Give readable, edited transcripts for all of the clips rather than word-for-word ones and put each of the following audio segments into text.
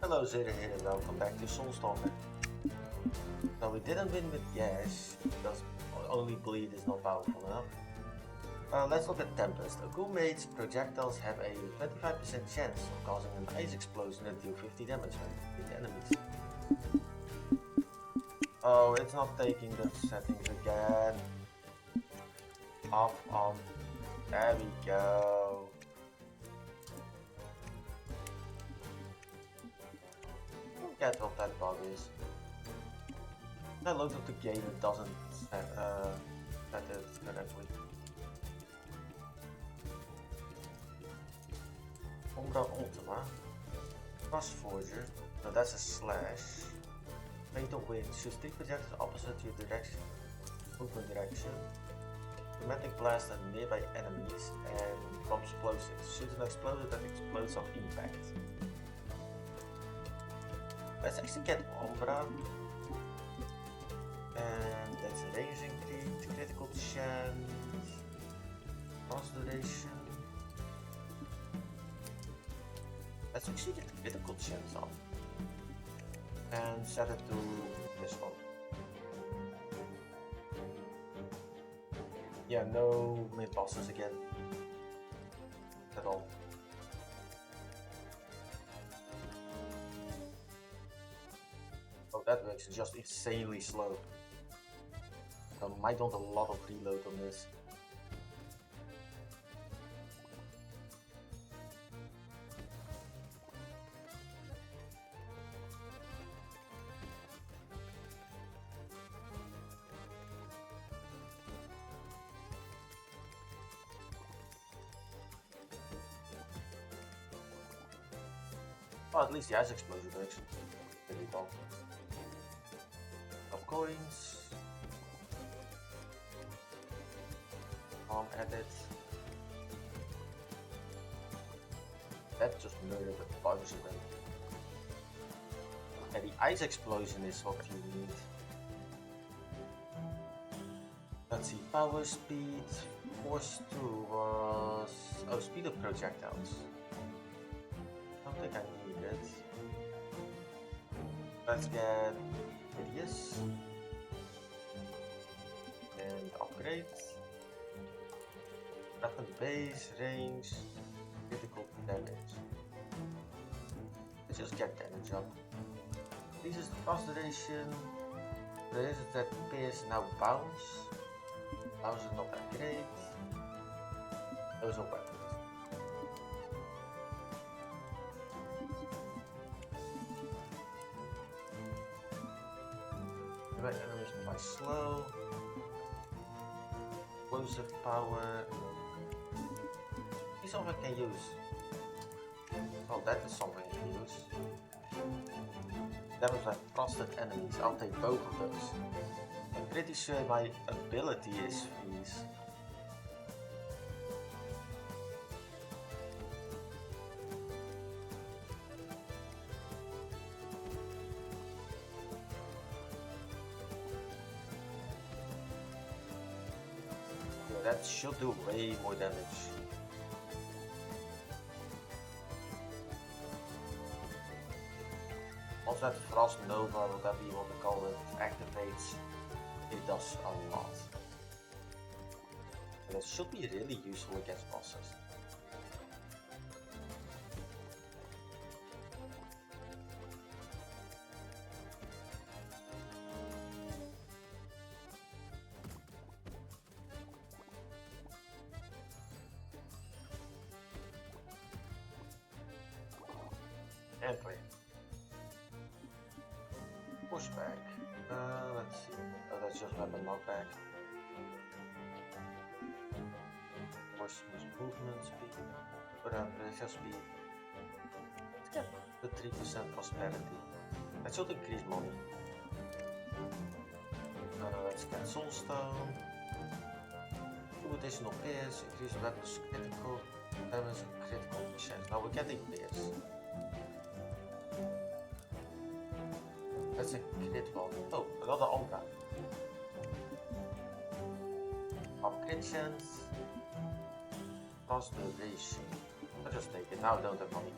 Hello Zeta here and welcome back to Stalker. Now we didn't win with gas because only bleed is not powerful enough. Let's look at Tempest. A ghoul mage's projectiles have a 25% chance of causing an ice explosion and deal 50 damage when hit enemies. Oh, it's not taking the settings again. Off on. There we go. Get what that bug is. I looked up the game, it doesn't set it correctly. Umbra Ultima. Frost Forger. No, that's a slash. Fatal Wind. Shoots 3 projectiles opposite your direction. Movement direction. Dramatic blast at nearby enemies and bomb explosives. Shoots an explosive that explodes on impact. Let's actually get Umbra. And that's a range increase, critical chance, cross duration. Let's actually get the critical chance on. And set it to this one. Yeah, no mid bosses again. At all. Oh, that works just insanely slow. I might want a lot of reload on this. Well, at least the ice explosion works. Really cool. Of coins. Edit. That just murdered a bunch of them. Yeah, the ice explosion is what you need. Let's see, power speed, force 2 was... oh, speed of projectiles. I don't think I need it. Let's get radius. And upgrade. Weapon base, range, critical damage. Let's just get damage up. This is the fast duration. There is that pierce now bounce. Bounce is not that great. Those are weapons. The enemies are quite slow. Explosive power. This something I can use. Oh, that is something I can use. Damage by frosted enemies. I'll take both of those. I'm pretty sure my ability is freeze. Yeah, that should do way more damage. Once that Frost Nova, whatever you want to call it, activates, it does a lot. And it should be really useful against bosses. And play. Pushback. Let's see. Oh, that's just weapon knockback. Force movement speed. Pressure speed. Let's get the 3% prosperity. That should increase money. Let's get soulstone. 2 additional pierce. Increase weapons critical damage and critical chance. Now we're getting pierce. That's a crit one. Oh, another Umbra. Upgrade chance. Fast duration. I'll just take it. Now I don't have money.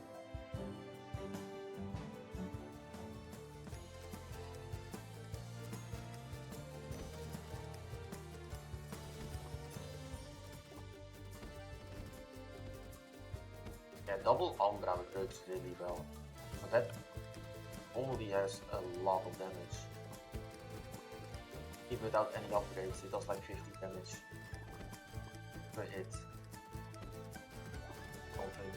Yeah, double Umbra works really well. But that only has a lot of damage. Even without any upgrades, it does like 50 damage per hit. Something.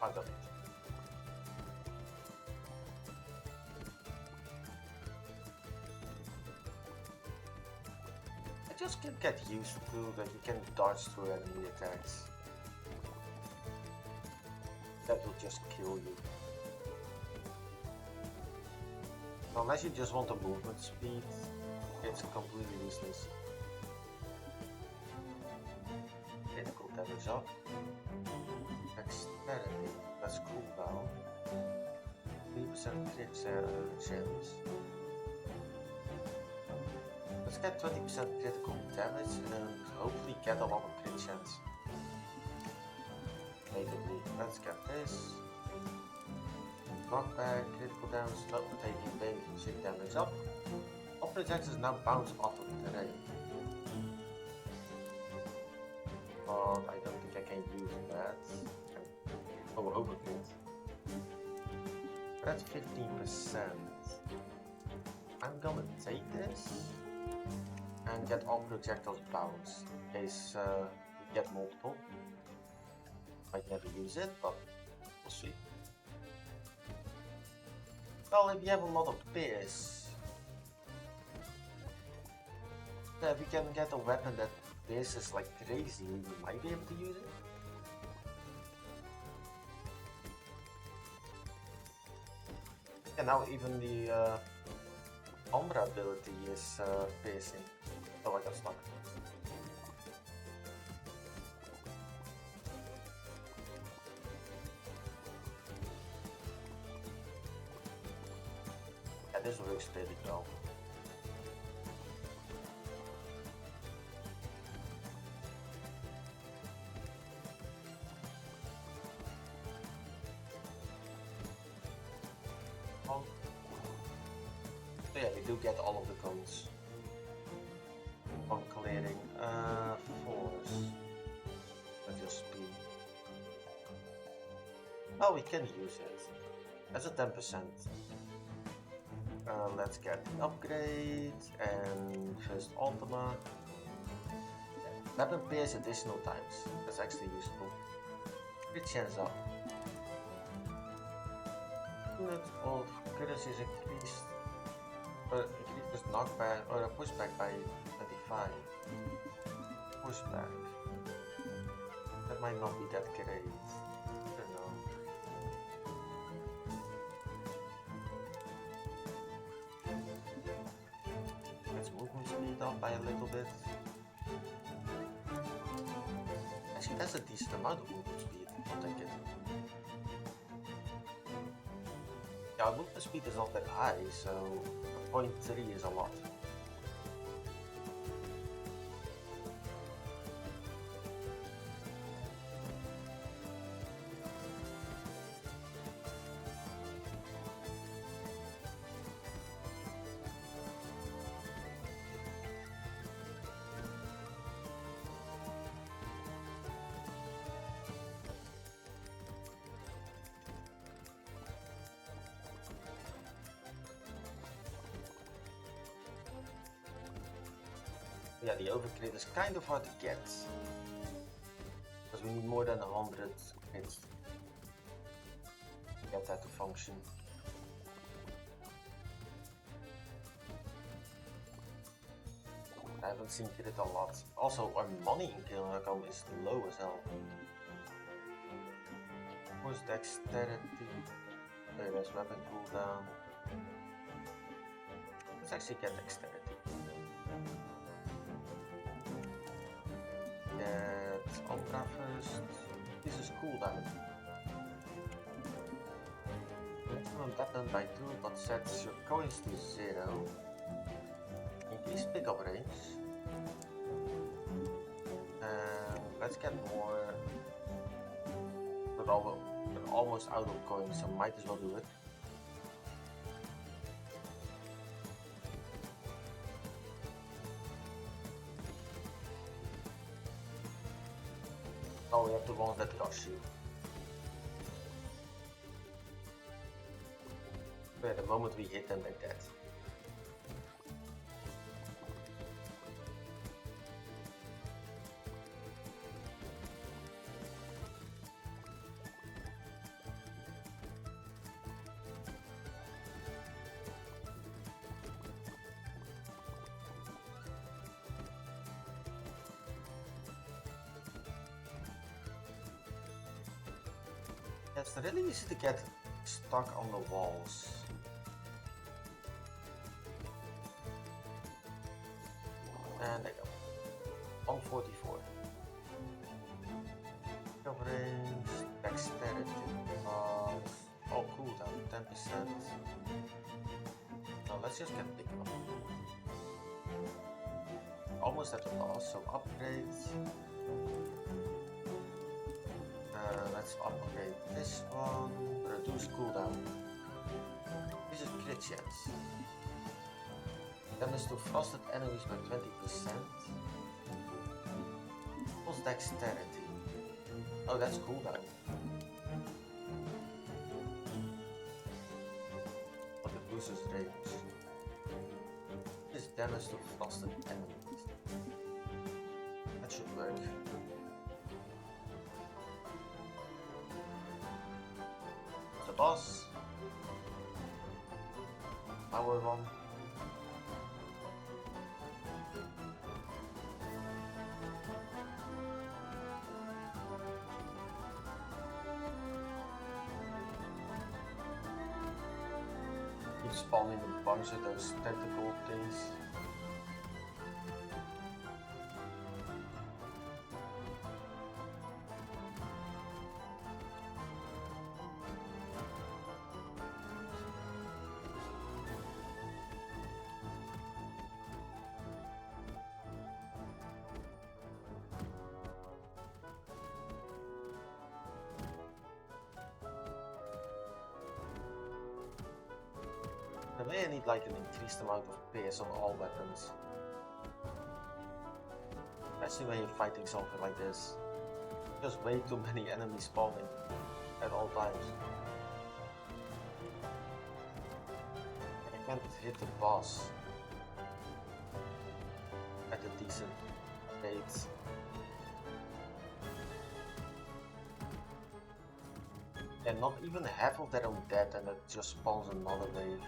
I got it. I just can't get used to that you can dodge through enemy attacks. That will just kill you. Unless you just want the movement speed, it's completely useless. Critical damage up. Dexterity, that's cooldown. 3% crit chance. Let's get 20% critical damage and hopefully get a lot of crit chance. Natively, let's get this. Knockback, critical damage, not taking basic damage up. All projectiles now bounce off of the terrain. But I don't think I can use that. Oh, overkill. That's 15%. I'm gonna take this and get all projectiles bounce in case we get multiple. Might never use it, but we'll see. Well, if you have a lot of pierce, if we can get a weapon that pierces like crazy, we might be able to use it. And now even the Umbra ability is piercing. Oh, I got stuck. Yeah, this works really well. So yeah, we do get all of the cones on clearing. Force. Let's just speed. Oh, we can use it. That's a 10%. Let's get the upgrade and first Ultima. Weapon pierce additional times. That's actually useful. Crit chance up. Unit of currency is increased. Increases knockback or pushback by 25. Pushback. That might not be that great. I don't know. Let's movement speed up by a little bit. Actually, that's a decent amount of movement speed. I'll take it. Yeah, movement speed is not that high, so 0.3 is a lot. Yeah, the overcrit is kind of hard to get. Because we need more than 100 crits to get that to function. I haven't seen crit a lot. Also, our money in kill income is low as hell. Of course, dexterity. Okay, there's weapon cooldown. Let's actually get dexterity. Get Umbra first. This is cooldown. Maximum weapon by 2, but sets your coins to 0. Increase pickup range. And let's get more. We're almost out of coins, so might as well do it. we have the ones that rush you. But the moment we hit them like that. It's really easy to get stuck on the walls. And there you go. 144. Coverage, dexterity, oh cooldown, 10%. Now let's just get big up. Almost at the boss, so upgrades. Let's upgrade this one. Reduce cooldown. This is crit chance. Damage to frosted enemies by 20%. Plus dexterity. Oh, that's cooldown. But it loses range. This damage to frosted enemies. That should work. Boss. Power one. Keep spawning a bunch of those tentacle things. I may need like an increased amount of PS on all weapons. Especially when you're fighting something like this. Just way too many enemies spawning at all times. I can't hit the boss at a decent rate. And not even half of them dead and it just spawns another wave.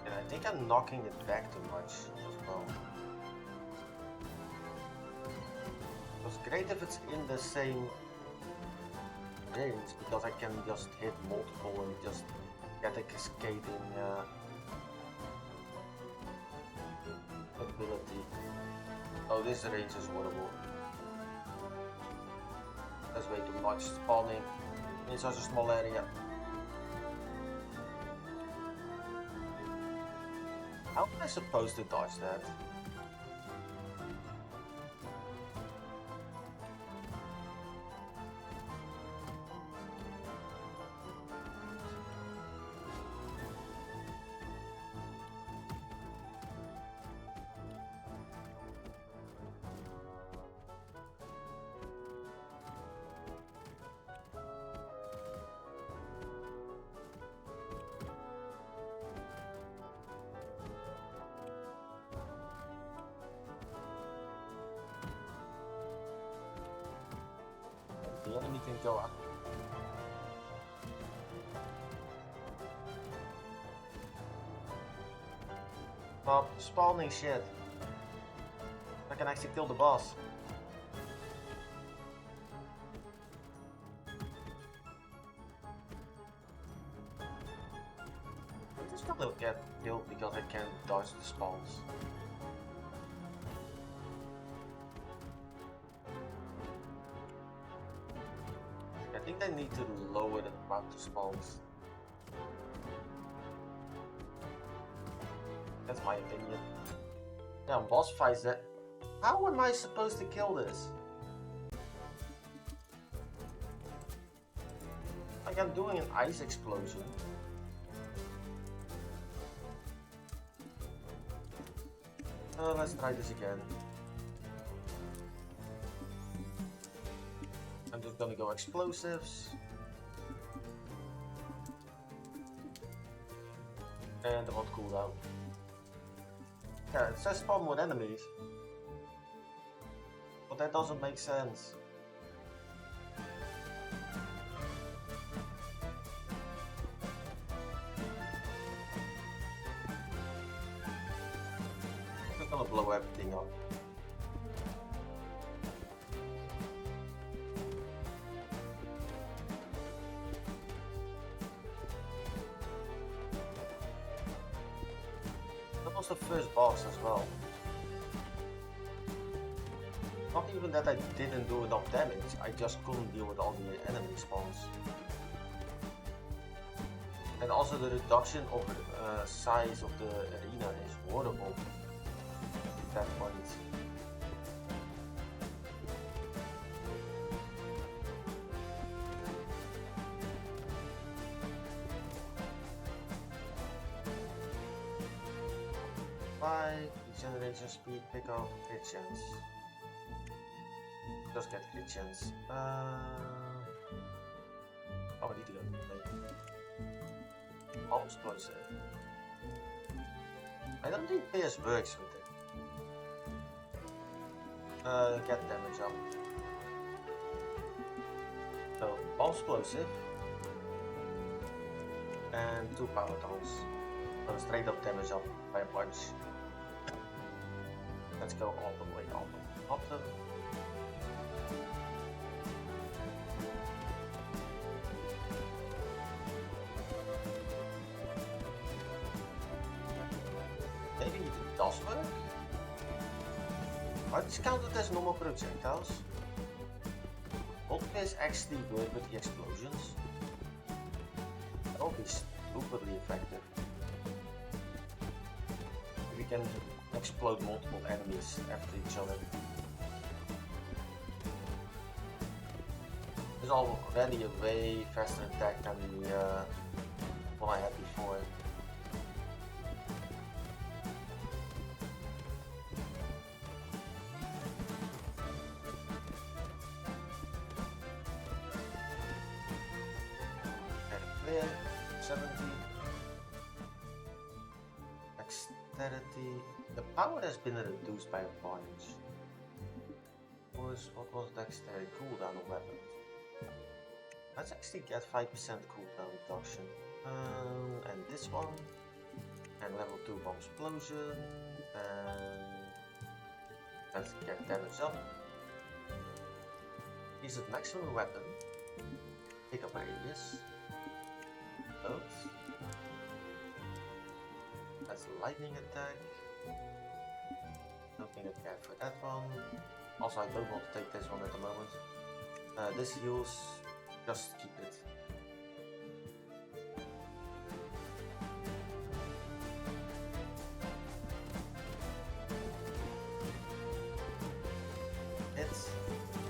I think I'm knocking it back too much as well. It's great if it's in the same range because I can just hit multiple and just get a cascading ability. Oh, this range is horrible. That's way too much spawning in such a small area. How am I supposed to dodge that? The enemy can go up. Stop spawning shit. I can actually kill the boss. I just gonna get killed because I can't dodge the spawns. I think I need to lower the amount of spawns. That's my opinion. Yeah, on boss fights that How am I supposed to kill this? Like I'm doing an ice explosion. Let's try this again. I'm just gonna go explosives. And the hot cooldown. Yeah, it says spawn more enemies. But that doesn't make sense. I'm just gonna blow everything up. That was the first boss as well. Not even that I didn't do enough damage, I just couldn't deal with all the enemy spawns. And also the reduction of the size of the arena is horrible at that point. Regeneration speed, pick up, crit chance. Just get crit chance. Oh, I need to go later. All explosive. I don't think PS works with it. Get damage up. So, all explosive. And 2 power tools. So straight up damage up by a punch. Let's go all the way on the bottom. Maybe it does work? Are these counted as normal projectiles? Would this actually work with the explosions? That would be stupidly effective. If we can explode multiple enemies after each other. It's already a way faster attack than the one I had before. Clear, 70. Dexterity. The power has been reduced by a bunch. What was dexterity cooldown on weapons? Let's actually get 5% cooldown reduction. And this one. And level 2 bomb explosion. And let's get damage up. Is it maximum weapon? Pick up radius. Both. That's a lightning attack. Nothing to care for that one. Also, I don't want to take this one at the moment. This heals, just keep it.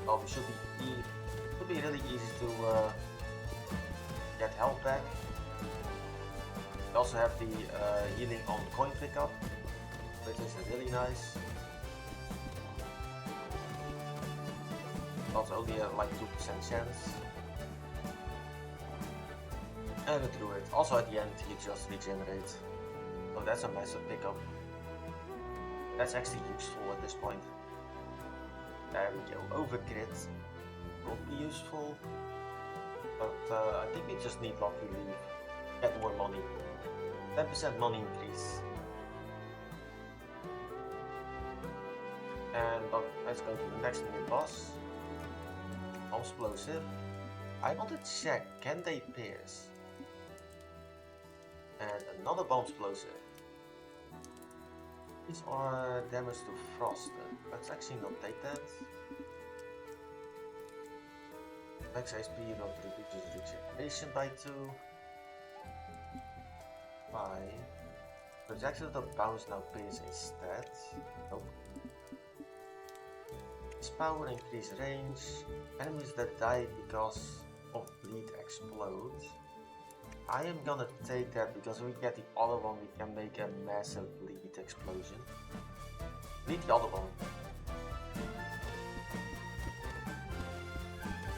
Well, it should be really easy to get health back. We also have the healing on coin pickup, which is really nice. Also only like 2% chance. And a druid. Also at the end you just regenerate. So that's a massive pickup. That's actually useful at this point. There we go, overcrit. Would be useful. But I think we just need luck relief. Get more money. 10% money increase. And but let's go to the next new boss. Explosive. I want to check, can they pierce? And another bomb explosive. These are damage to frost. Let's actually not take that. Max HP not reduces regeneration by 2. 5. Projectiles that bounce now pierce instead. Nope. Power, increase range. Enemies that die because of bleed explode. I am gonna take that because if we get the other one, we can make a massive bleed explosion. Need the other one.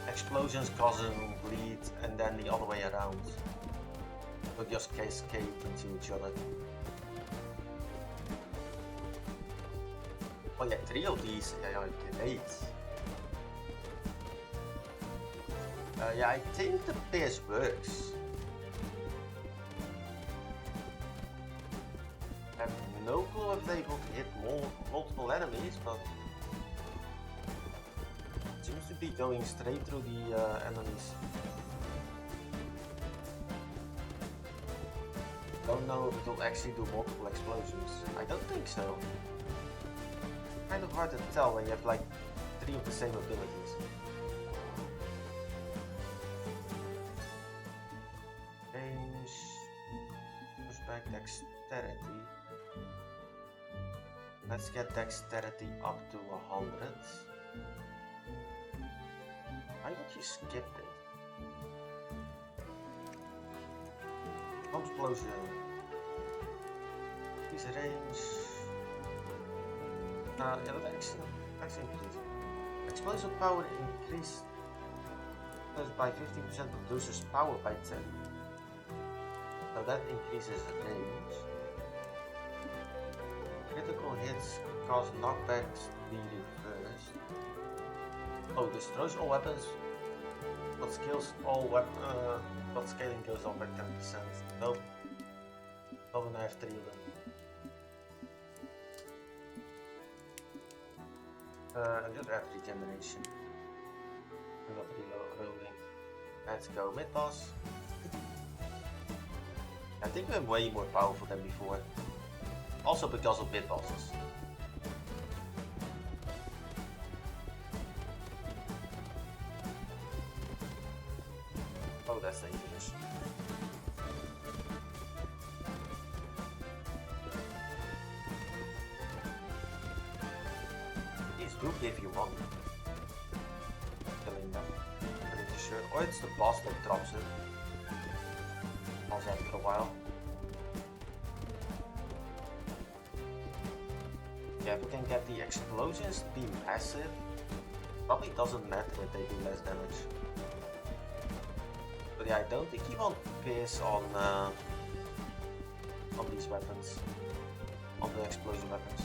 Explosions causing bleed and then the other way around. We'll just cascade into each other. Oh yeah, 3 of these. Yeah, great. Yeah, I think the PS works. I have no clue if they're able to hit multiple enemies, but it seems to be going straight through the enemies. Don't know if it'll actually do multiple explosions. I don't think so. Kind of hard to tell when you have like 3 of the same abilities. Range, pushback, dexterity. Let's get dexterity up to 100. Why would you skip it? Explosion. Increase range. Yeah, that's increase. Explosive power increased by 15%, reduces power by 10. So that increases range. Critical hits cause knockbacks to be reversed. Oh, destroys all weapons, but skills all but scaling goes up by 10%. Nope. Not when I have 3 of them. And just add regeneration. I'm not reloading. Let's go mid boss. I think we're way more powerful than before. Also because of mid bosses. Oh, that's dangerous. These do give you money. Killing them. Pretty sure. Or it's the boss that drops it. Also after a while. Yeah, if we can get the explosions to be massive, probably doesn't matter if they do less damage. But yeah, I don't think he won't pierce on these weapons, on the explosion weapons.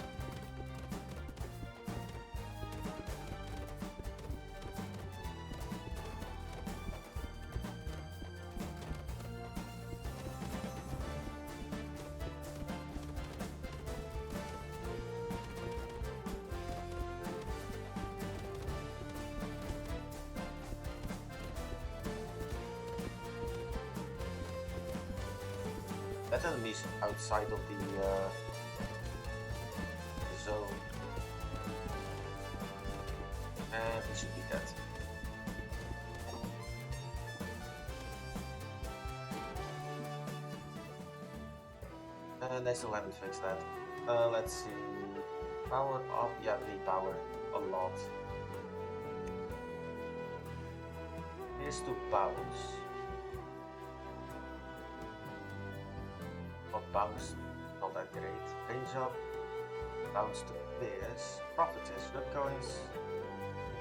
That enemy's outside of the zone. And he should be dead. And I still haven't fixed that. Let's see. Power up. Yeah, we power a lot. Here's to bounce. Bounce, not that great. Range up, bounce to pierce. Profit is rip coins.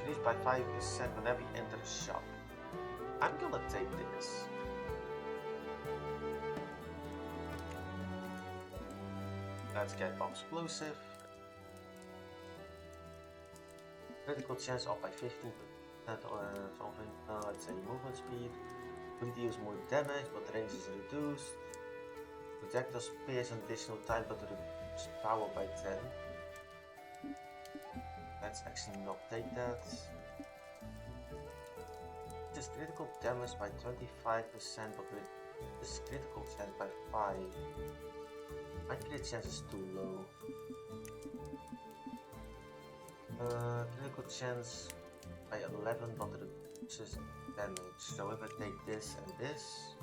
Increased by 5% whenever you enter a shop. I'm gonna take this. Let's get bomb explosive. Critical chance up by 15% or something. Let's say movement speed. Will deals more damage, but range is reduced. Projectile pierce an additional time, but reduce power by 10. Let's actually not take that. Just critical damage by 25%, but reduce critical chance by 5. My crit chance is too low. Critical chance by 11, but reduces damage. So if I take this and this.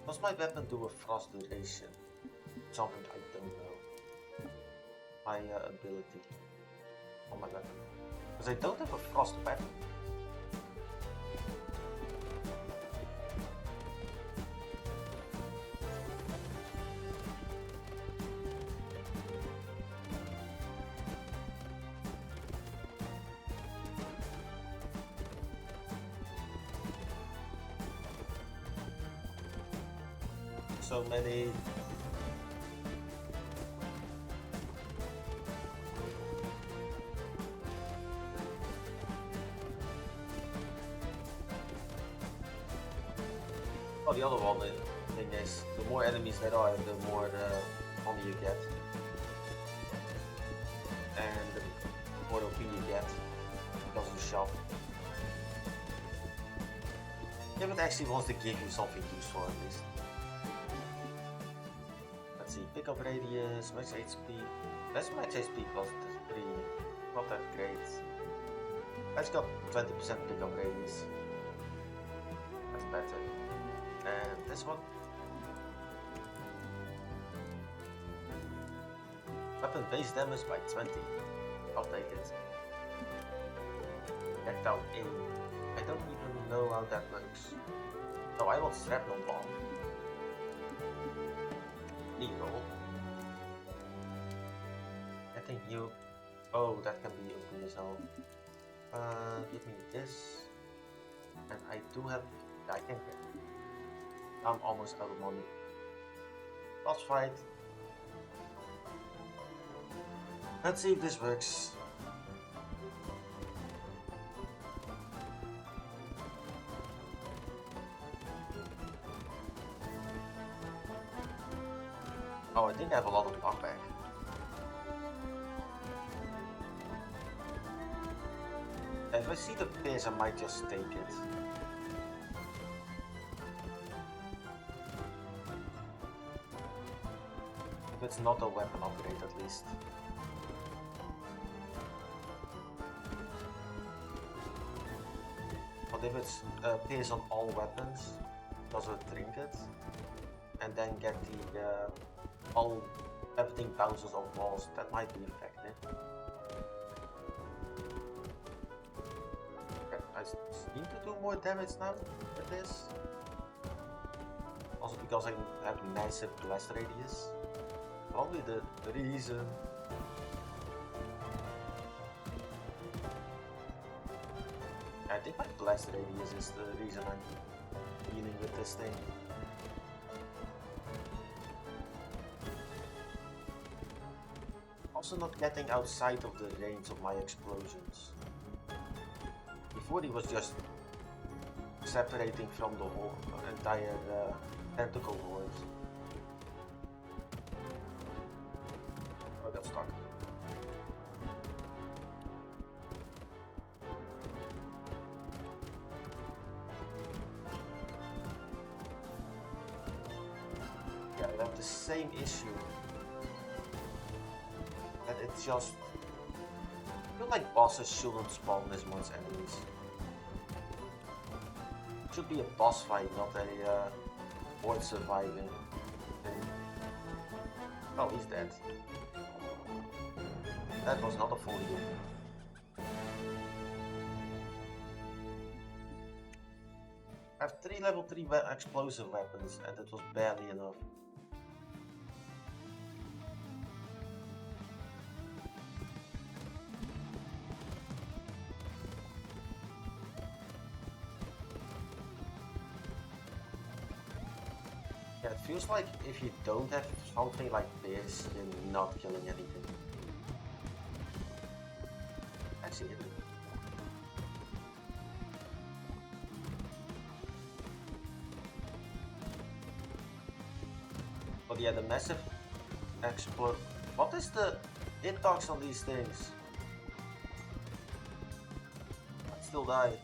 Does my weapon do a frost duration? Something I don't know. higher ability on my weapon. Because I don't have a frost weapon. So many. Oh, the other one thing is, the more enemies there are, the more money you get. And the more OP you get because of the shop. If it actually wants to give you something useful at least. Let's see, pickup radius, max HP. That's max HP plus 3, not that great. Let's got 20% pickup radius. That's better. And this one. Weapon base damage by 20. I'll take it. Checked out aim. I don't even know how that works. No, I want shrapnel bomb. Reroll. Getting you. Oh, that can be OP as well. Give me this. And I do have. I can get. I'm almost out of money. Let's fight. Let's see if this works. Oh, I think I have a lot of knockback. If I see the pierce, I might just take it. If it's not a weapon upgrade, at least. But if it's pierce on all weapons, does a trinket, and then get the everything bounces off walls, that might be effective. Okay, I seem to do more damage now with this. Also because I have massive blast radius. Probably the reason. I think my blast radius is the reason I'm dealing with this thing. Also not getting outside of the range of my explosions. Before he was just separating from the whole entire tentacle horde. I got stuck. Yeah, I have the same issue. That it's just... I feel like bosses shouldn't spawn as much enemies. It should be a boss fight, not a horde surviving. Oh, he's dead. That was not a full heal. I have 3 level 3 explosive weapons and it was barely enough. Yeah, it feels like if you don't have something like this, you're not killing anything. Actually, but yeah, the massive explode. What is the hitbox on these things? I still die.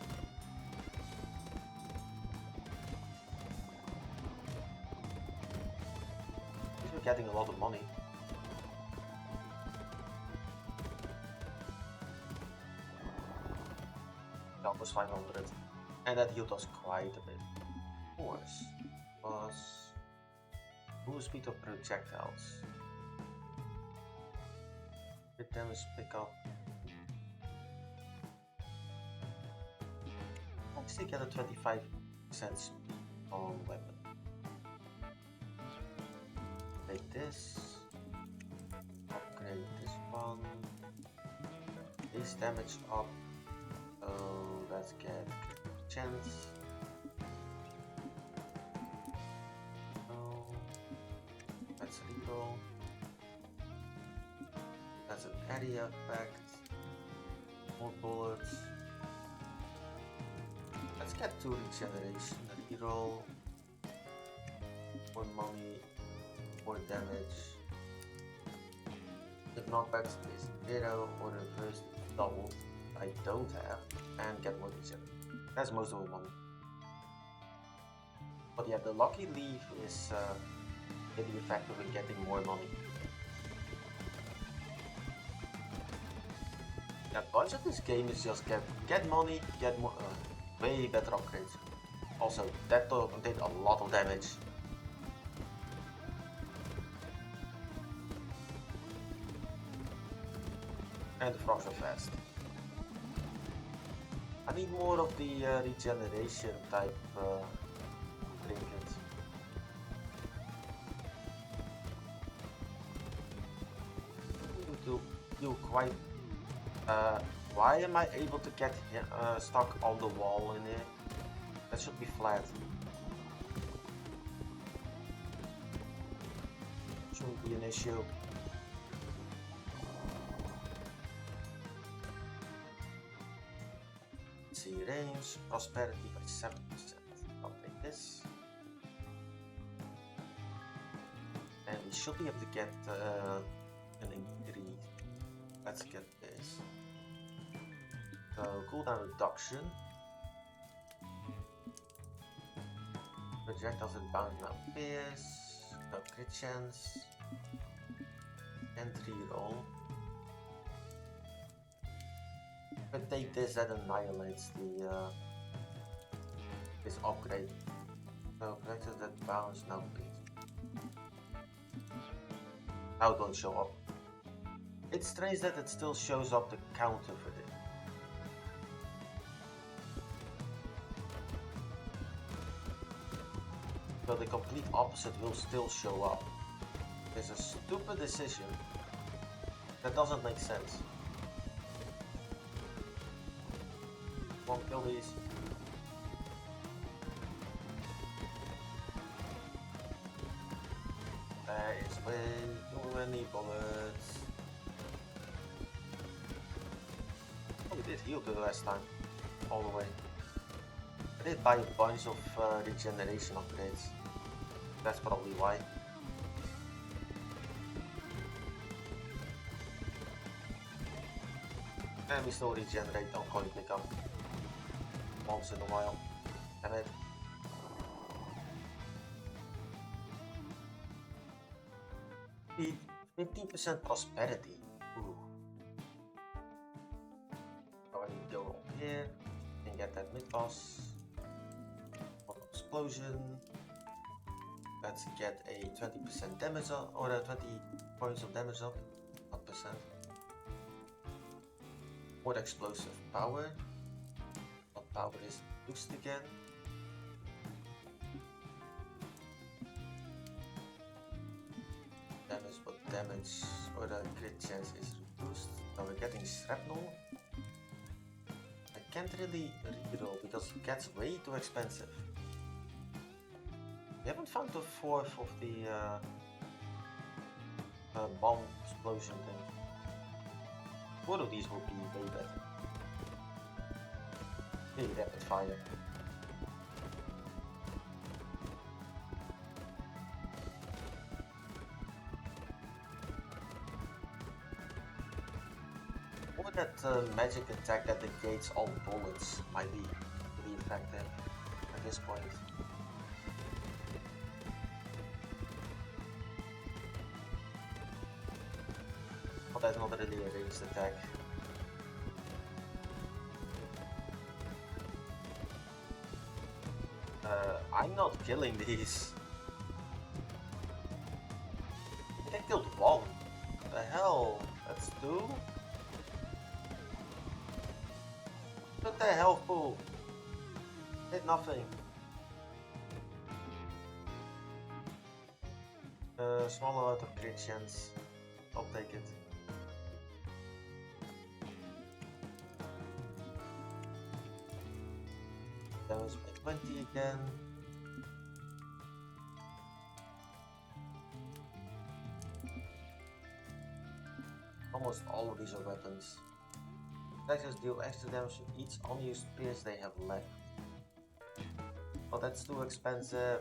We're getting a lot of money. Almost 500, and that healed us quite a bit. Force was move speed of projectiles. damage pickup. Actually get a 25% speed on weapon. Take this. Upgrade this one. Base damage up. So let's get chance. That's reroll. That's an area effect. More bullets. Let's get 2 regeneration. Reroll. More money. More damage. If knockback is 0 or reversed double, I don't have, and get more regeneration. That's most of the money. But yeah, the lucky leaf is really effective in getting more money. The bunch of this game is just get money, get more, way better upgrades. Also, that did a lot of damage. And the frogs are fast. I need more of the regeneration type trinkets. To do quite. Why am I able to get stuck on the wall in here? That should be flat. Shouldn't be an issue. See range, prosperity by 7%. I'll take this. And we should be able to get an increase. Let's get this. So cooldown reduction. Projectiles and bound now pierce. No crit chance. And reroll. If I take this, that annihilates the this upgrade. So projectiles that bounce now pierce. Now it won't show up. It's strange that it still shows up the counter for this. So the complete opposite will still show up. It's a stupid decision. That doesn't make sense. Come on, kill these. There is way too many bullets. Oh, we did heal the last time. All the way. I did buy a bunch of regeneration upgrades. That's probably why. And we still regenerate on coin pickup. Once in a while. Damn it. The 15% prosperity. Ooh. So I need to go up here and get that mid boss. Explosion. Let's get a 20% damage up, or a 20 points of damage up. Not percent. More explosive power. What power is boost again? Damage, but damage or the crit chance is reduced. Now we're getting shrapnel. I can't really reroll because it gets way too expensive. We haven't found the fourth of the bomb explosion thing. One of these will be way better. Maybe rapid fire. Or that magic attack that negates all bullets might be really effective at this point. But that's not really a ranged attack. I'm not killing these. I think I killed one. What the hell? That's two? What the hell, fool? Did nothing. Small amount of crit chance. I'll take it. Damage by 20 again. Almost all of these are weapons. Attackers deal extra damage to each unused spears they have left. Oh, that's too expensive.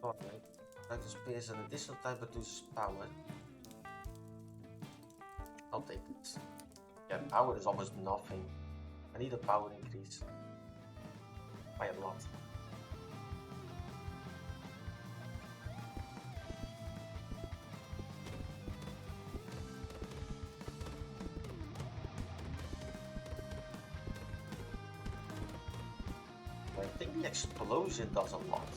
Alright. Attacker spears an additional type but loses power. I'll take this. Yeah, power is almost nothing. I need a power increase. By a lot. I think the explosion does a lot.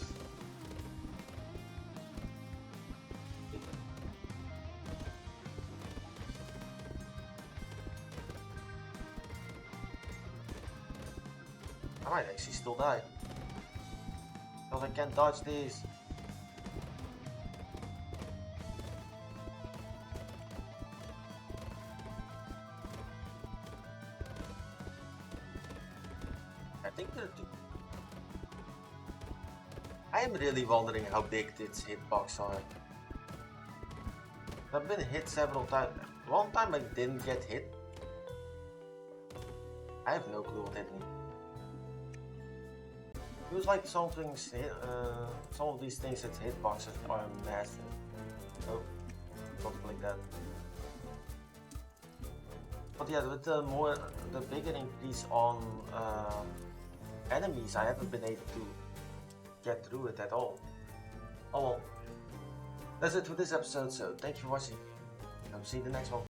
I might actually still die. Because I can't dodge these. I think they're too... I am really wondering how big its hitbox are. I've been hit several times. One time I didn't get hit. I have no clue what hit me. It was like some of these things its hitboxes are massive. Oh, something like that. But yeah, with the bigger increase on enemies, I haven't been able to get through it at all. Oh well. That's it for this episode, so thank you for watching. I'll see you in the next one.